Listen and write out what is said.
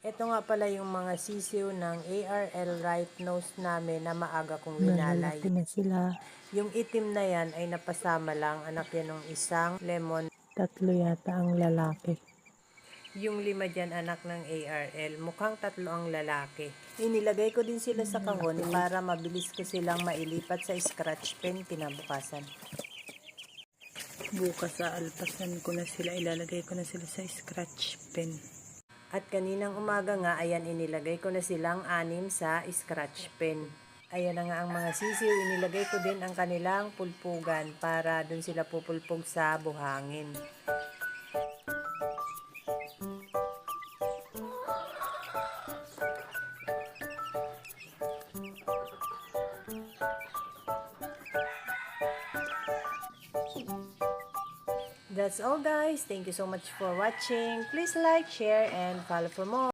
Ito nga pala yung mga sisiw ng ARL right nose namin na maaga kong winalay. Malalaki na sila. Yung itim na yan ay napasama lang, anak yan ng isang lemon. 3 yata ang lalaki. Yung 5 dyan anak ng ARL, mukhang 3 ang lalaki. Inilagay ko din sila sa kahon para mabilis ko silang mailipat sa scratch pen kinabukasan. Bukas aalpasan ko na sila, ilalagay ko na sila sa scratch pen. At kaninang umaga nga, ayan inilagay ko na silang 6 sa scratch pen. Ayan na nga ang mga sisiw, inilagay ko din ang kanilang pulpugan para dun sila pupulpog sa buhangin. That's all guys. Thank you so much for watching. Please like, share, and follow for more.